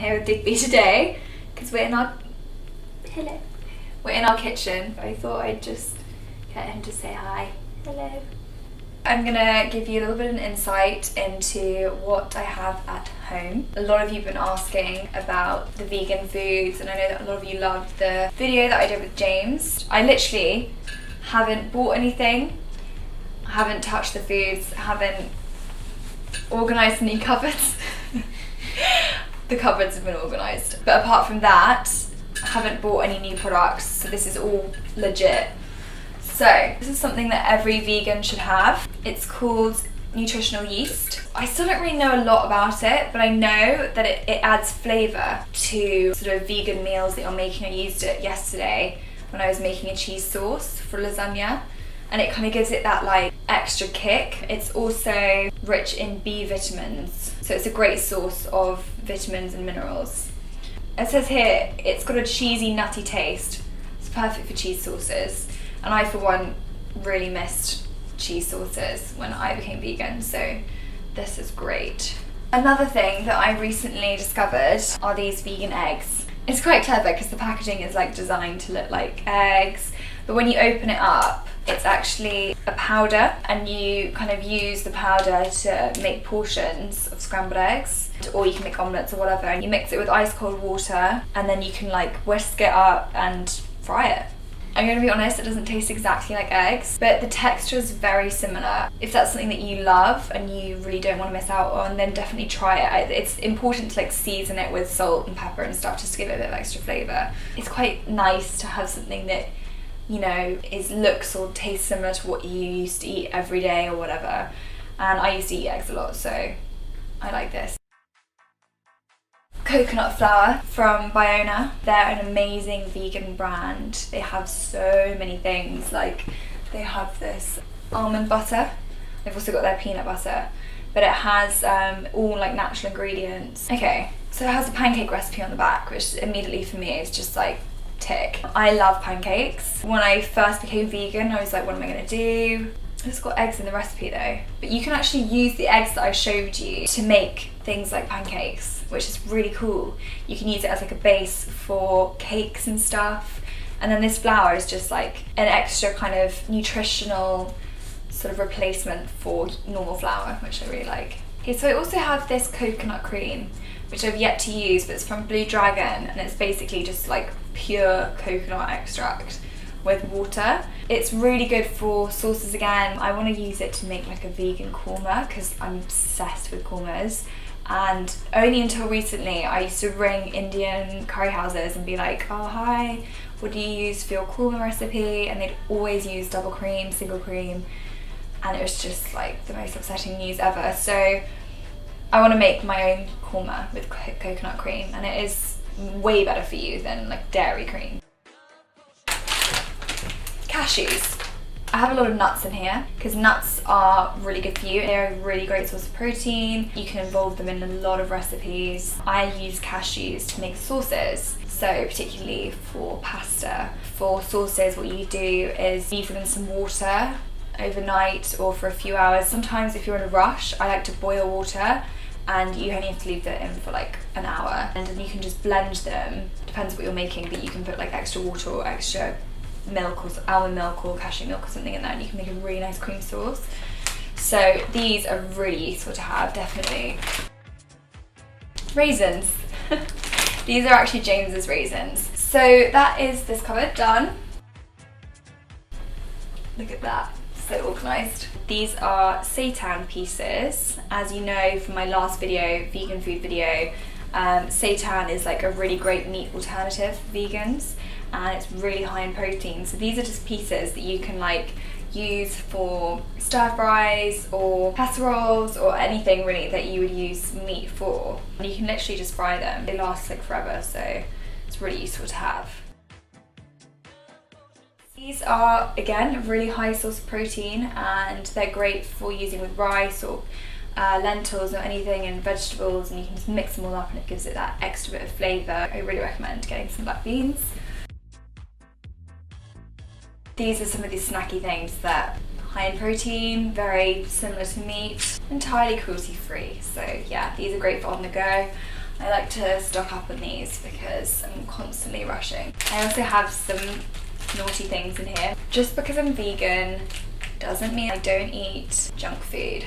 here with Digby today because we're in our kitchen. I thought I'd just get him to say hi. Hello. I'm gonna give you a little bit of an insight into what I have at home. A lot of you have been asking about the vegan foods, and I know that a lot of you loved the video that I did with James. I literally haven't bought anything, haven't touched the foods, haven't organised any cupboards. The cupboards have been organised. But apart from that, I haven't bought any new products, so this is all legit. So, this is something that every vegan should have. It's called nutritional yeast. I still don't really know a lot about it, but I know that it adds flavour to sort of vegan meals that you're making. I used it yesterday when I was making a cheese sauce for lasagna, and it kind of gives it that like extra kick. It's also rich in B vitamins, so it's a great source of vitamins and minerals. It says here it's got a cheesy, nutty taste. It's perfect for cheese sauces. And I, for one, really missed cheese sauces when I became vegan, so this is great. Another thing that I recently discovered are these vegan eggs. It's quite clever because the packaging is like designed to look like eggs, but when you open it up, it's actually a powder, and you kind of use the powder to make portions of scrambled eggs, or you can make omelettes or whatever, and you mix it with ice cold water, and then you can like whisk it up and fry it. I'm going to be honest, it doesn't taste exactly like eggs, but the texture is very similar. If that's something that you love and you really don't want to miss out on, then definitely try it. It's important to like season it with salt and pepper and stuff just to give it a bit of extra flavour. It's quite nice to have something that, you know, looks or tastes similar to what you used to eat every day or whatever. And I used to eat eggs a lot, so I like this. Coconut flour from Biona. They're an amazing vegan brand. They have so many things, like they have this almond butter. They've also got their peanut butter, but it has all like natural ingredients. Okay, so it has a pancake recipe on the back, which immediately for me is just like tick. I love pancakes. When I first became vegan, I was like, what am I gonna do? It's got eggs in the recipe though. But you can actually use the eggs that I showed you to make things like pancakes, which is really cool. You can use it as like a base for cakes and stuff. And then this flour is just like an extra kind of nutritional sort of replacement for normal flour, which I really like. Okay, so I also have this coconut cream, which I've yet to use, but it's from Blue Dragon, and it's basically just like pure coconut extract with water. It's really good for sauces again. I want to use it to make like a vegan korma because I'm obsessed with kormas. And only until recently I used to ring Indian curry houses and be like, oh hi, what do you use for your korma recipe? And they'd always use double cream, single cream, and it was just like the most upsetting news ever. So I want to make my own korma with coconut cream, and it is way better for you than like dairy cream. Cashews. I have a lot of nuts in here because nuts are really good for you. They're a really great source of protein. You can involve them in a lot of recipes. I use cashews to make sauces, so particularly for pasta. For sauces, what you do is leave them in some water overnight or for a few hours. Sometimes if you're in a rush, I like to boil water, and you only have to leave it in for like an hour, and then you can just blend them. Depends what you're making, but you can put like extra water or extra milk or almond milk or cashew milk or something in there, and you can make a really nice cream sauce. So these are really useful to have, definitely. Raisins. These are actually James's raisins. So that is this cupboard done. Look at that, so organised. These are seitan pieces. As you know from my last video, vegan food video, seitan is like a really great meat alternative for vegans, and it's really high in protein. So these are just pieces that you can like use for stir fries or casseroles or anything really that you would use meat for. And you can literally just fry them. They last like forever, so it's really useful to have. These are, again, a really high source of protein, and they're great for using with rice or lentils or anything, and vegetables, and you can just mix them all up and it gives it that extra bit of flavour. I really recommend getting some black beans. These are some of these snacky things that are high in protein, very similar to meat, entirely cruelty free. So yeah, these are great for on the go. I like to stock up on these because I'm constantly rushing. I also have some naughty things in here. Just because I'm vegan doesn't mean I don't eat junk food.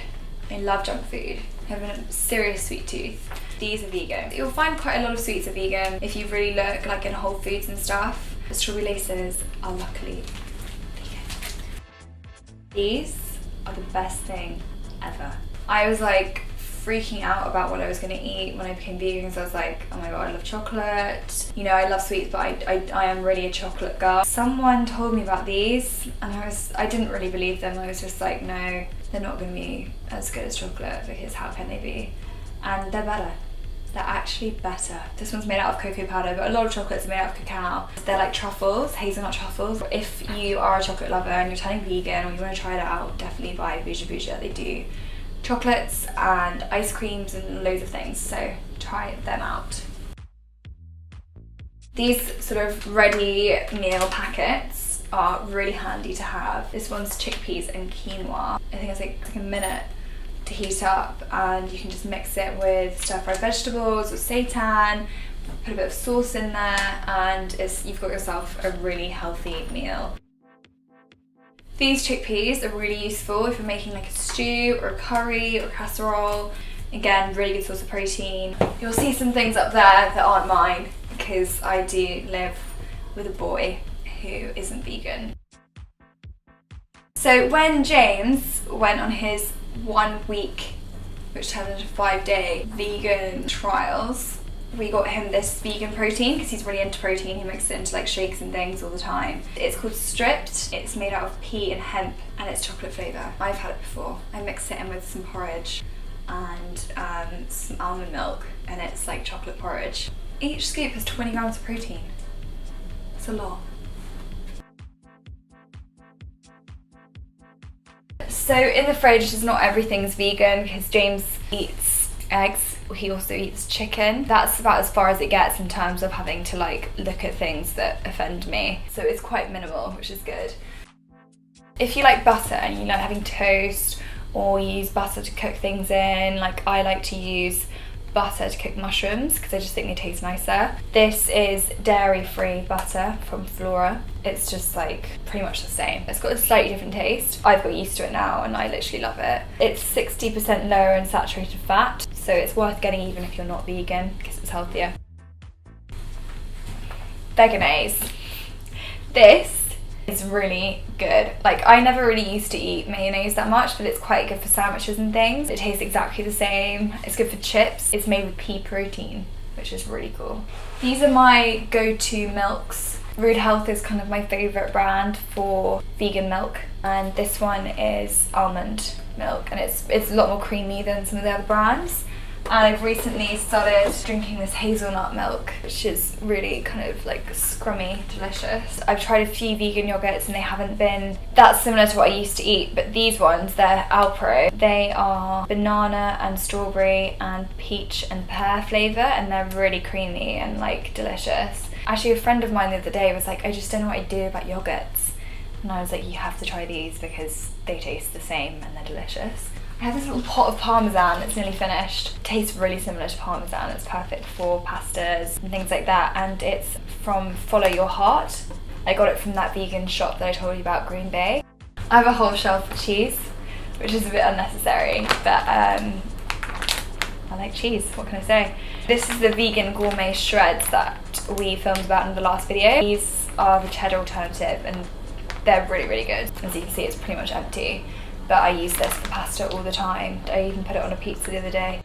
I love junk food. I have a serious sweet tooth. These are vegan. You'll find quite a lot of sweets are vegan if you really look, like in Whole Foods and stuff. The strawberry laces are luckily vegan. These are the best thing ever. I was like freaking out about what I was going to eat when I became vegan because I was like, oh my god, I love chocolate. You know, I love sweets, but I am really a chocolate girl. Someone told me about these and I didn't really believe them. I was just like, no, they're not going to be as good as chocolate because how can they be? And they're better. They're actually better. This one's made out of cocoa powder, but a lot of chocolates are made out of cacao. They're like truffles, hazelnut truffles. If you are a chocolate lover and you're turning vegan or you want to try it out, definitely buy Bougie Bougie. They do chocolates and ice creams and loads of things, so try them out. These sort of ready meal packets are really handy to have. This one's chickpeas and quinoa. I think it's like a minute to heat up and you can just mix it with stir-fried vegetables or seitan, put a bit of sauce in there and you've got yourself a really healthy meal. These chickpeas are really useful if you're making like a stew or a curry or casserole. Again, really good source of protein. You'll see some things up there that aren't mine because I do live with a boy who isn't vegan. So when James went on his 1 week, which turned into 5-day vegan trials, we got him this vegan protein because he's really into protein. He mixes it into like shakes and things all the time. It's called Stripped. It's made out of pea and hemp and it's chocolate flavour. I've had it before. I mix it in with some porridge and some almond milk and it's like chocolate porridge. Each scoop has 20 grams of protein. It's a lot. So in the fridge, not everything's vegan because James eats eggs. He also eats chicken. That's about as far as it gets in terms of having to like look at things that offend me. So it's quite minimal, which is good. If you like butter and you like having toast or you use butter to cook things in, like I like to use butter to cook mushrooms because I just think they taste nicer. This is dairy-free butter from Flora. It's just like pretty much the same. It's got a slightly different taste. I've got used to it now and I literally love it. It's 60% lower in saturated fat, so it's worth getting even if you're not vegan because it's healthier. Vegenaise. This is really good. Like I never really used to eat mayonnaise that much, but it's quite good for sandwiches and things. It tastes exactly the same. It's good for chips. It's made with pea protein, which is really cool. These are my go-to milks. Rude Health is kind of my favourite brand for vegan milk, and this one is almond milk, and it's a lot more creamy than some of the other brands. And I've recently started drinking this hazelnut milk, which is really kind of like scrummy, delicious. I've tried a few vegan yogurts and they haven't been that similar to what I used to eat, but these ones, they're Alpro. They are banana and strawberry and peach and pear flavour, and they're really creamy and like delicious. Actually, a friend of mine the other day was like, I just don't know what I do about yogurts. And I was like, you have to try these because they taste the same and they're delicious. I have this little pot of parmesan that's nearly finished. It tastes really similar to parmesan. It's perfect for pastas and things like that. And it's from Follow Your Heart. I got it from that vegan shop that I told you about, Green Bay. I have a whole shelf of cheese, which is a bit unnecessary, but I like cheese, what can I say? This is the vegan gourmet shreds that we filmed about in the last video. These are the cheddar alternative and they're really, really good. As you can see, it's pretty much empty. But I use this for pasta all the time. I even put it on a pizza the other day.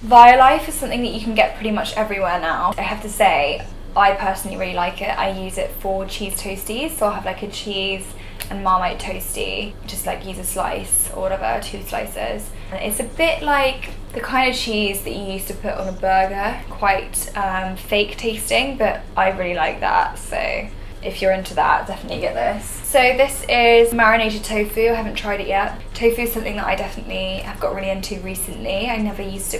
Violife is something that you can get pretty much everywhere now. I have to say, I personally really like it. I use it for cheese toasties, so I'll have like a cheese and Marmite toasty, just like use a slice or whatever, 2 slices. And it's a bit like the kind of cheese that you used to put on a burger, quite fake tasting, but I really like that, so if you're into that, definitely get this. So this is marinated tofu. I haven't tried it yet. Tofu is something that I definitely have got really into recently. I never used to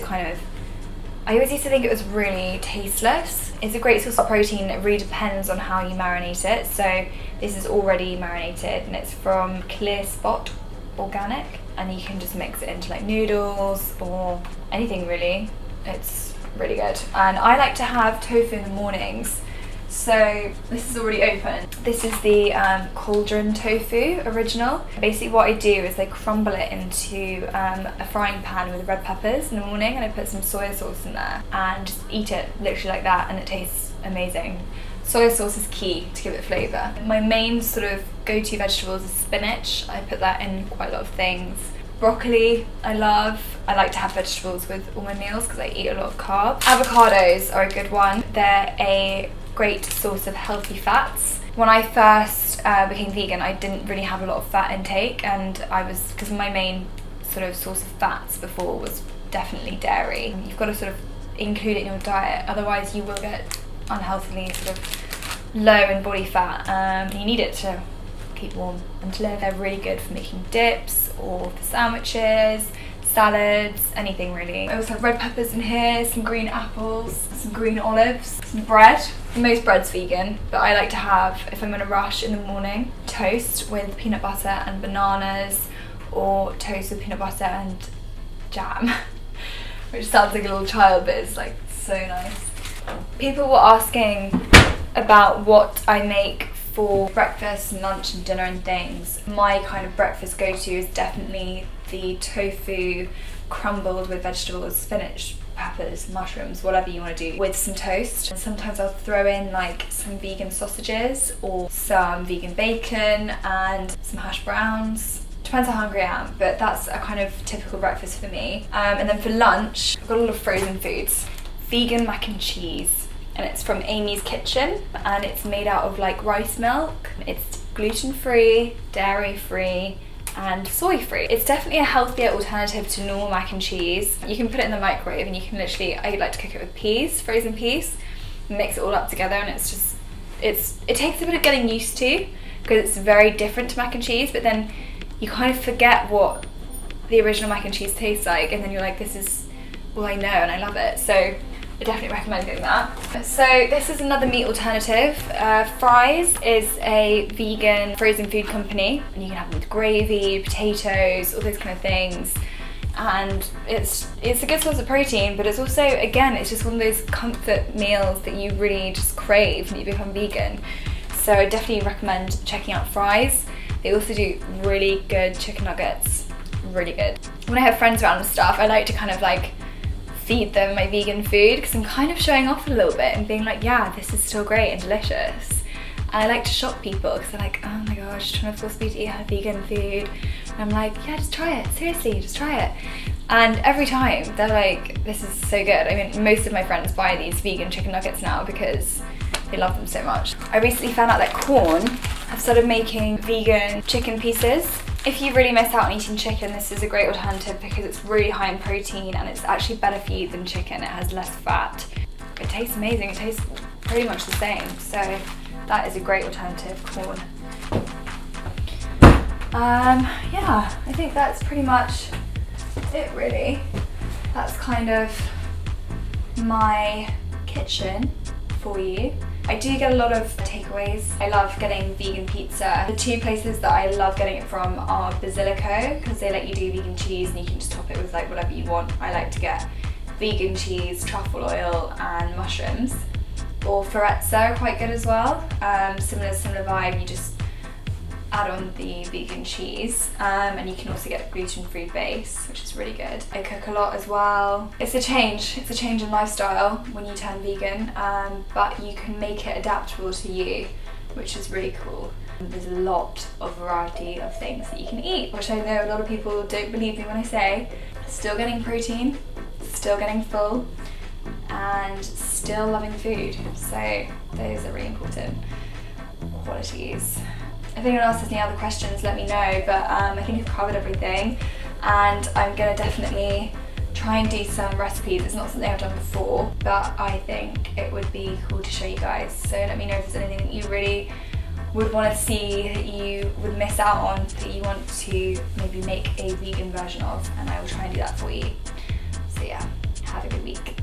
I always used to think it was really tasteless. It's a great source of protein. It really depends on how you marinate it. So this is already marinated and it's from Clear Spot Organic. And you can just mix it into like noodles or anything really. It's really good. And I like to have tofu in the mornings. So this is already open. This is the cauldron tofu original. Basically what I do is I crumble it into a frying pan with red peppers in the morning, and I put some soy sauce in there and just eat it literally like that, and it tastes amazing. Soy sauce is key to give it flavour. My main sort of go-to vegetables is spinach. I put that in quite a lot of things. Broccoli, I love. I like to have vegetables with all my meals because I eat a lot of carbs. Avocados are a good one. They're a great source of healthy fats. When I first became vegan, I didn't really have a lot of fat intake, and because my main sort of source of fats before was definitely dairy. You've got to sort of include it in your diet, otherwise you will get unhealthily sort of low in body fat. You need it to keep warm and to live. They're really good for making dips or for sandwiches, salads, anything really. I also have red peppers in here, some green apples, some green olives, some bread. Most bread's vegan, but I like to have, if I'm in a rush in the morning, toast with peanut butter and bananas, or toast with peanut butter and jam, which sounds like a little child, but it's like so nice. People were asking about what I make for breakfast and lunch and dinner and things. My kind of breakfast go-to is definitely the tofu crumbled with vegetables, spinach, peppers, mushrooms, whatever you want to do, with some toast. And sometimes I'll throw in like some vegan sausages or some vegan bacon and some hash browns. Depends how hungry I am, but that's a kind of typical breakfast for me. And then for lunch, I've got a lot of frozen foods. Vegan mac and cheese, and it's from Amy's Kitchen, and it's made out of like rice milk. It's gluten-free, dairy-free, and soy-free. It's definitely a healthier alternative to normal mac and cheese. You can put it in the microwave, and you can literally, I like to cook it with peas, frozen peas, mix it all up together, and it's just, it takes a bit of getting used to, because it's very different to mac and cheese, but then you kind of forget what the original mac and cheese tastes like, and then you're like, this is all I know, and I love it. So I definitely recommend doing that. So this is another meat alternative. Fry's is a vegan frozen food company, and you can have them with gravy, potatoes, all those kind of things. And it's a good source of protein, but it's also, again, it's just one of those comfort meals that you really just crave when you become vegan. So I definitely recommend checking out Fry's. They also do really good chicken nuggets, really good. When I have friends around and stuff, I like to kind of like feed them my vegan food, because I'm kind of showing off a little bit and being like, yeah, this is still great and delicious. And I like to shock people, because they're like, oh my gosh, trying to force me to eat vegan food. And I'm like, yeah, just try it, seriously, just try it. And every time they're like, this is so good. I mean, most of my friends buy these vegan chicken nuggets now because they love them so much. I recently found out that Quorn have started making vegan chicken pieces. If you really miss out on eating chicken, this is a great alternative because it's really high in protein, and it's actually better for you than chicken. It has less fat. It tastes amazing. It tastes pretty much the same. So that is a great alternative, Quorn. Yeah, I think that's pretty much it really. That's kind of my kitchen for you. I do get a lot of takeaways. I love getting vegan pizza. The two places that I love getting it from are Basilico, because they let you do vegan cheese and you can just top it with like whatever you want. I like to get vegan cheese, truffle oil and mushrooms. Or Forezza are quite good as well. Similar vibe, you just add on the vegan cheese, and you can also get a gluten-free base, which is really good. I cook a lot as well. It's a change in lifestyle when you turn vegan, but you can make it adaptable to you, which is really cool. There's a lot of variety of things that you can eat, which I know a lot of people don't believe me when I say. Still getting protein, still getting full, and still loving food. So those are really important qualities. If anyone else has any other questions, let me know, but I think I've covered everything, and I'm going to definitely try and do some recipes. It's not something I've done before, but I think it would be cool to show you guys. So let me know if there's anything that you really would want to see, that you would miss out on, that you want to maybe make a vegan version of, and I will try and do that for you. So yeah, have a good week.